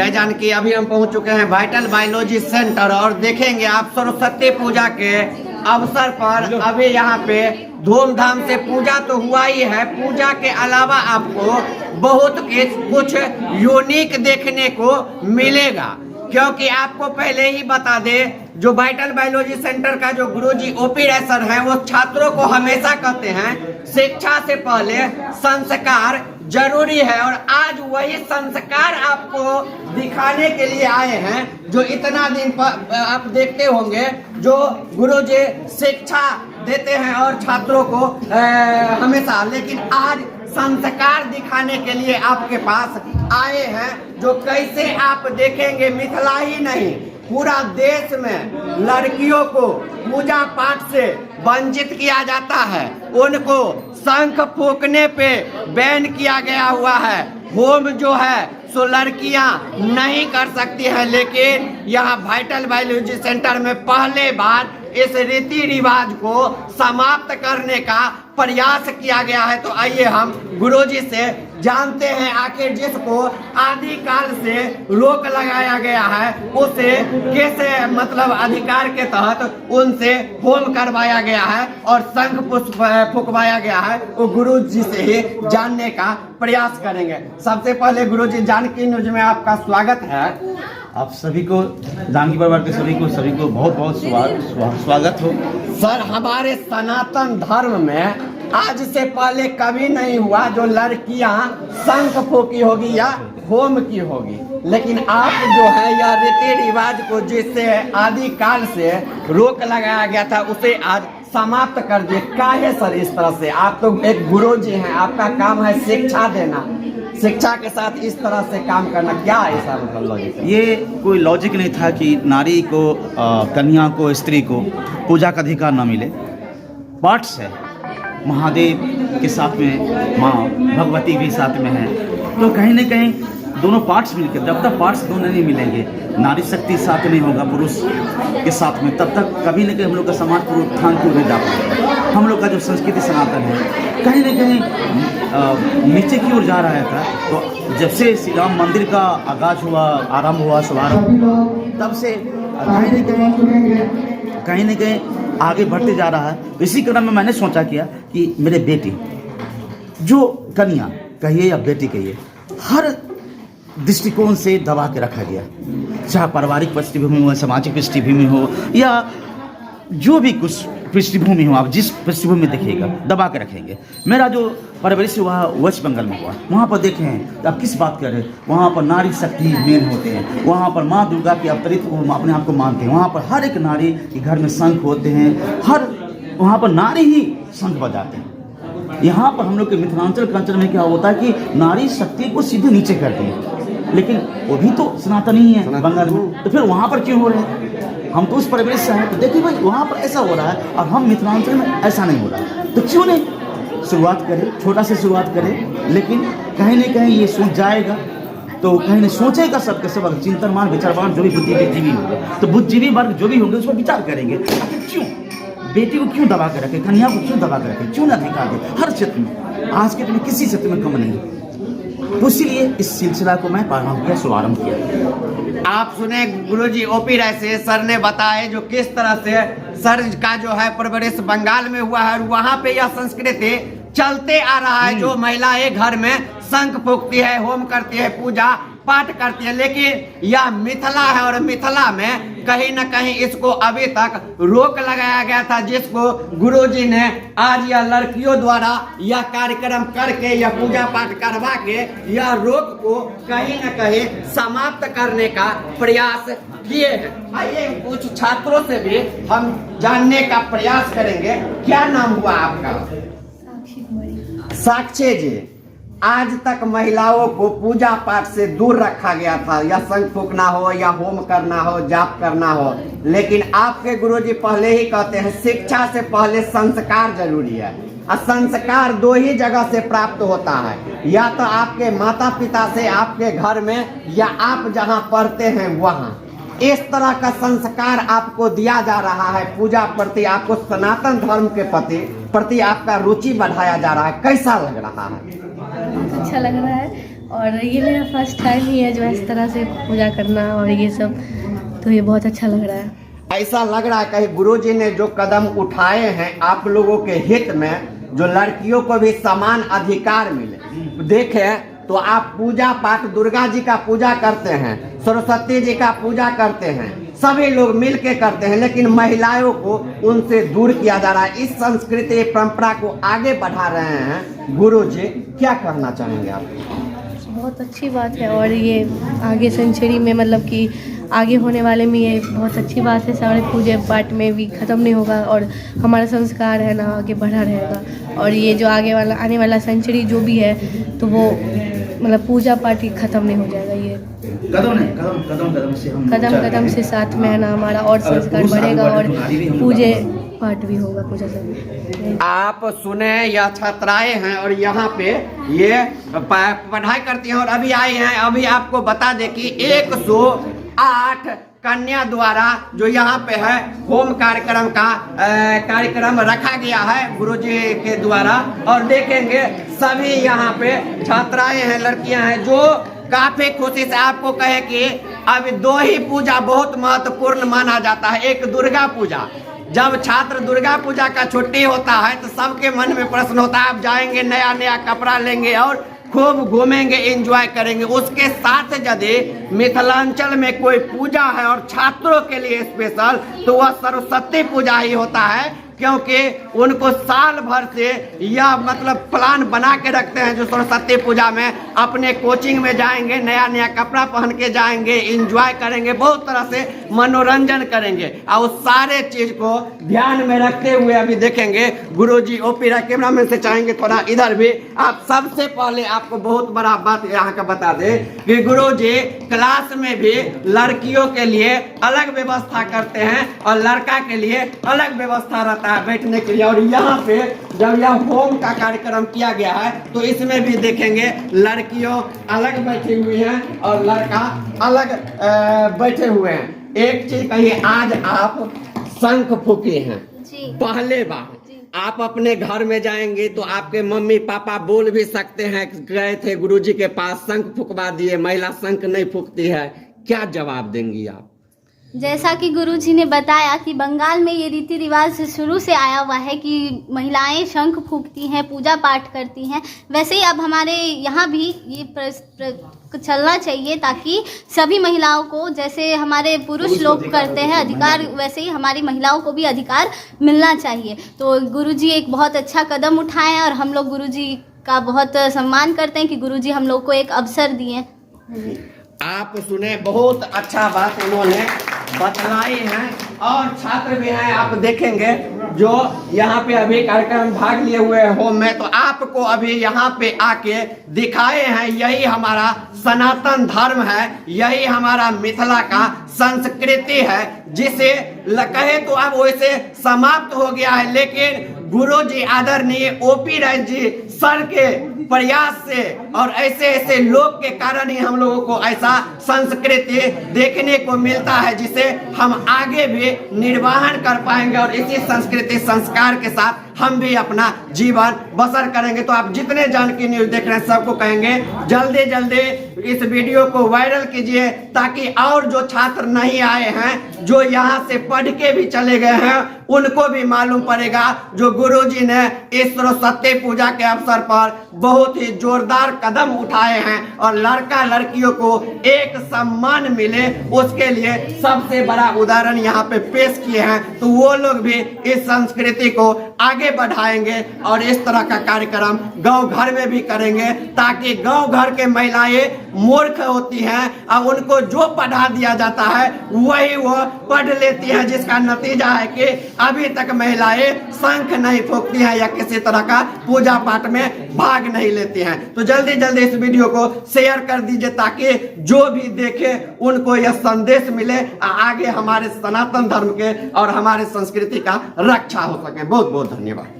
जय जानकी। अभी हम पहुंच चुके हैं वाइटल बायोलॉजी सेंटर और देखेंगे आप सरस्वती पूजा के अवसर पर अभी यहाँ पे धूमधाम से पूजा तो हुआ ही है। पूजा के अलावा आपको बहुत कुछ यूनिक देखने को मिलेगा, क्योंकि आपको पहले ही बता दे जो वाइटल बायोलॉजी सेंटर का जो गुरुजी ओपी राय सर हैं वो छात्रों को हमेशा कहते हैं शिक्षा से पहले संस्कार जरूरी है, और आज वही संस्कार आपको दिखाने के लिए आए हैं। जो इतना दिन पर आप देखते होंगे जो गुरुजी शिक्षा देते हैं और छात्रों को हमेशा, लेकिन आज संस्कार दिखाने के लिए आपके पास आए हैं। जो कैसे आप देखेंगे मिथिला ही नहीं पूरा देश में लड़कियों को पूजा पाठ से वंचित किया जाता है, उनको शंख फूंकने पे बैन किया गया हुआ है। होम जो है सो लड़कियां नहीं कर सकती हैं, लेकिन यहाँ वाइटल बायोलॉजी सेंटर में पहले बार इस रीति रिवाज को समाप्त करने का प्रयास किया गया है। तो आइए हम गुरुजी से जानते हैं आखिर जिसको आदिकाल से रोक लगाया गया है उसे कैसे मतलब अधिकार के तहत उनसे होम करवाया गया है और शंख पुष्प फुकवाया गया है, वो गुरुजी से ही जानने का प्रयास करेंगे। सबसे पहले गुरुजी जानकी न्यूज में आपका स्वागत है। आप सभी को जानकी परिवार के सभी को बहुत बहुत स्वागत हो। सर, हमारे सनातन धर्म में आज से पहले कभी नहीं हुआ जो लड़कियां शंख फूकी होगी या होम की होगी, लेकिन आप जो है यह रीति रिवाज को जिससे आदिकाल से रोक लगाया गया था उसे आज समाप्त कर दिए। काहे सर इस तरह से? आप तो एक गुरुजी हैं, आपका काम है शिक्षा देना, शिक्षा के साथ इस तरह से काम करना, क्या ऐसा मतलब लॉजिक? ये कोई लॉजिक नहीं था कि नारी को कन्या को स्त्री को पूजा का अधिकार न मिले। पार्ट्स है, महादेव के साथ में माँ भगवती भी साथ में है, तो कहीं न कहीं दोनों पार्ट्स मिलकर, जब तक पार्ट्स दोनों नहीं मिलेंगे, नारी शक्ति साथ नहीं होगा पुरुष के साथ में, तब तक कभी न कहीं हम लोग का समाज पूर्व उत्थान क्यों नहीं जा पाएगा। हम लोग का जो संस्कृति सनातन है कहीं न कहीं नीचे की ओर जा रहा था। तो जब से श्री राम मंदिर का आगाज हुआ, आरंभ हुआ, शुभारंभ, तब से कहीं न कहीं आगे बढ़ते जा रहा है। इसी क्रम में मैंने सोचा किया कि मेरे बेटी जो कन्या कहिए या बेटी कहिए, हर दृष्टिकोण से दबा के रखा गया, चाहे पारिवारिक पृष्ठभूमि हो, सामाजिक पृष्ठभूमि हो या जो भी कुछ पृष्ठभूमि हो, आप जिस पृष्ठभूमि में देखिएगा दबा के रखेंगे। मेरा जो परवरिश हुआ वेस्ट बंगाल में हुआ, वहाँ पर देखें आप किस बात कर रहे हैं, वहाँ पर नारी शक्ति मेन होते हैं, वहाँ पर माँ दुर्गा के अवतरित अपने आप को मानते हैं, वहाँ पर हर एक नारी के घर में शंख होते हैं, हर वहाँ पर नारी ही शंख बजाते हैं। यहाँ पर हम लोग के मिथिलांचल कल्चर में क्या होता है कि नारी शक्ति को सीधे नीचे करते हैं, लेकिन वो भी तो सनातन ही है बंगाल में, तो फिर वहाँ पर क्यों हो रहे हैं? हम तो उस परिवेश से हैं, तो देखिए भाई वहाँ पर ऐसा हो रहा है और हम मिथिलांचल में ऐसा नहीं हो रहा है, तो क्यों नहीं शुरुआत करें, छोटा से शुरुआत करें, लेकिन कहीं ना कहीं ये सोच जाएगा तो कहीं नहीं सोचेगा सबके सब चिंतनमान विचारवान जो भी बुद्धिजीवी होगा, तो बुद्धिजीवी वर्ग जो भी होंगे उस पर विचार करेंगे क्यों बेटी को क्यों दबा के रखे, कन्या को क्यों दबा के रखे, क्यों न अधिकार दे हर क्षेत्र में। आज के दिन किसी क्षेत्र में कम नहीं है, तो इसीलिए इस सिलसिला को मैं प्रारंभ किया, शुभारंभ किया। आप सुने गुरुजी ओपी राय से, सर ने बताया जो किस तरह से सर का जो है परवरिश बंगाल में हुआ है और वहाँ पे यह संस्कृति चलते आ रहा है। जो महिलाएं घर में शंख फूंकती है, होम करती है, पूजा पाठ करती है, लेकिन यह मिथिला है और मिथिला में कहीं न कहीं इसको अभी तक रोक लगाया गया था, जिसको गुरुजी ने आज यह लड़कियों द्वारा यह कार्यक्रम करके यह पूजा पाठ करवा के यह रोक को कहीं न कहीं समाप्त करने का प्रयास किए हैं। आइए कुछ छात्रों से भी हम जानने का प्रयास करेंगे। क्या नाम हुआ आपका? साक्षी जी, आज तक महिलाओं को पूजा पाठ से दूर रखा गया था, या शंख फूंकना हो या होम करना हो, जाप करना हो, लेकिन आपके गुरुजी पहले ही कहते हैं शिक्षा से पहले संस्कार जरूरी है। और संस्कार दो ही जगह से प्राप्त होता है, या तो आपके माता पिता से आपके घर में, या आप जहाँ पढ़ते हैं वहाँ। इस तरह का संस्कार आपको दिया जा रहा है, पूजा प्रति आपको सनातन धर्म के प्रति आपका रुचि बढ़ाया जा रहा है। कैसा लग रहा है? अच्छा लग रहा है। और ये मेरा फर्स्ट टाइम ही है जो इस तरह से पूजा करना और ये सब, तो ये बहुत अच्छा लग रहा है। ऐसा लग रहा है कहीं गुरुजी ने जो कदम उठाए हैं आप लोगों के हित में, जो लड़कियों को भी समान अधिकार मिले। देखें तो आप पूजा पाठ दुर्गा जी का पूजा करते हैं, सरस्वती जी का पूजा करते हैं, सभी लोग मिल के करते हैं, लेकिन महिलाओं को उनसे दूर किया जा रहा है। इस संस्कृति परंपरा को आगे बढ़ा रहे हैं गुरुजी, क्या कहना चाहेंगे आप? बहुत अच्छी बात है और ये आगे सेंचुरी में मतलब कि आगे होने वाले में ये बहुत अच्छी बात है। सारे पूजा पाठ में भी ख़त्म नहीं होगा और हमारा संस्कार है ना आगे बढ़ा रहेगा। और ये जो आगे वाला आने वाला सेंचुरी जो भी है तो वो मतलब पूजा पाठ ही ख़त्म नहीं हो जाएगा। ये कदम से साथ में है ना हमारा और संस्कार बढ़ेगा और पूजे पाठ भी होगा पूजा सब। आप सुने यह छात्राएं हैं और यहाँ पे ये पढ़ाई करती हैं और अभी आई हैं। अभी आपको बता दें कि 108 कन्या द्वारा जो यहाँ पे है होम कार्यक्रम का कार्यक्रम रखा गया है गुरुजी के द्वारा। और देखेंगे सभी यहाँ पे छात्राएं हैं, लड़कियां हैं जो काफी खुशी से आपको कहे कि अब 2 ही पूजा बहुत महत्वपूर्ण माना जाता है। एक दुर्गा पूजा, जब छात्र दुर्गा पूजा का छुट्टी होता है तो सबके मन में प्रश्न होता है आप जाएंगे नया नया कपड़ा लेंगे और खूब घूमेंगे, एंजॉय करेंगे। उसके साथ यदि मिथिलांचल में कोई पूजा है और छात्रों के लिए स्पेशल तो वह सरस्वती पूजा ही होता है, क्योंकि उनको साल भर से यह मतलब प्लान बना के रखते हैं जो सरस्वती पूजा में अपने कोचिंग में जाएंगे, नया नया कपड़ा पहन के जाएंगे, एंजॉय करेंगे, बहुत तरह से मनोरंजन करेंगे। और उस सारे चीज को ध्यान में रखते हुए अभी देखेंगे गुरुजी। ओपी कैमरामैन से चाहेंगे थोड़ा इधर भी। आप सबसे पहले आपको बहुत बड़ा बात यहाँ का बता दे कि गुरुजी क्लास में भी लड़कियों के लिए अलग व्यवस्था करते हैं और लड़का के लिए अलग व्यवस्था रहता है बैठने के लिए। और यहाँ पे जब यह होम का कार्यक्रम किया गया है तो इसमें भी देखेंगे लड़कियों अलग बैठी हुई हैं और लड़का अलग बैठे हुए हैं। एक चीज कहिए, आज आप शंख फूके हैं पहले बार। आप अपने घर में जाएंगे तो आपके मम्मी पापा बोल भी सकते हैं गए थे गुरुजी के पास, शंख फूकवा दिए, महिला शंख नहीं फूकती है, क्या जवाब देंगी आप? जैसा कि गुरुजी ने बताया कि बंगाल में ये रीति रिवाज से शुरू से आया हुआ है कि महिलाएं शंख फूंकती हैं, पूजा पाठ करती हैं, वैसे ही अब हमारे यहाँ भी ये चलना चाहिए ताकि सभी महिलाओं को जैसे हमारे पुरुष लोग करते हैं अधिकार, वैसे ही हमारी महिलाओं को भी अधिकार मिलना चाहिए। तो गुरुजी एक बहुत अच्छा कदम उठाए हैं और हम लोग गुरुजी का बहुत सम्मान करते हैं कि गुरुजी हम लोग को एक अवसर दिए। आप सुने, बहुत अच्छा बात उन्होंने बतलाई है। और छात्र भी हैं, आप देखेंगे जो यहाँ पे अभी कार्यक्रम भाग लिए हुए हैं होम में, तो आपको अभी यहाँ पे आके दिखाए हैं यही हमारा सनातन धर्म है, यही हमारा मिथिला का संस्कृति है, जिसे कहे तो अब वैसे समाप्त हो गया है, लेकिन गुरुजी आदरणीय ओपी राय जी सर के प्रयास से और ऐसे ऐसे लोग के कारण ही हम लोगों को ऐसा संस्कृति देखने को मिलता है जिसे हम आगे भी निर्वाहन कर पाएंगे और इसी संस्कृति संस्कार के साथ हम भी अपना जीवन बसर करेंगे। तो आप जितने जानकी न्यूज देख रहे हैं सबको कहेंगे जल्दी जल्दी इस वीडियो को वायरल कीजिए ताकि और जो छात्र नहीं आए हैं, जो यहाँ से पढ़ के भी चले गए हैं, उनको भी मालूम पड़ेगा जो गुरुजी ने इस सरस्वती पूजा के अवसर पर बहुत ही जोरदार कदम उठाए हैं और लड़का लड़कियों को एक सम्मान मिले उसके लिए सबसे बड़ा उदाहरण यहाँ पे पेश किए हैं। तो वो लोग भी इस संस्कृति को आगे बढ़ाएंगे और इस तरह का कार्यक्रम गांव घर में भी करेंगे ताकि गांव घर के महिलाएं मूर्ख होती हैं और उनको जो पढ़ा दिया जाता है वही वो पढ़ लेती हैं, जिसका नतीजा है कि अभी तक महिलाएं शंख नहीं फूंकती हैं या किसी तरह का पूजा पाठ में भाग नहीं लेती हैं। तो जल्दी जल्दी इस वीडियो को शेयर कर दीजिए ताकि जो भी देखे उनको यह संदेश मिले, आगे हमारे सनातन धर्म के और हमारे संस्कृति का रक्षा हो सके। बहुत बहुत धन्यवाद।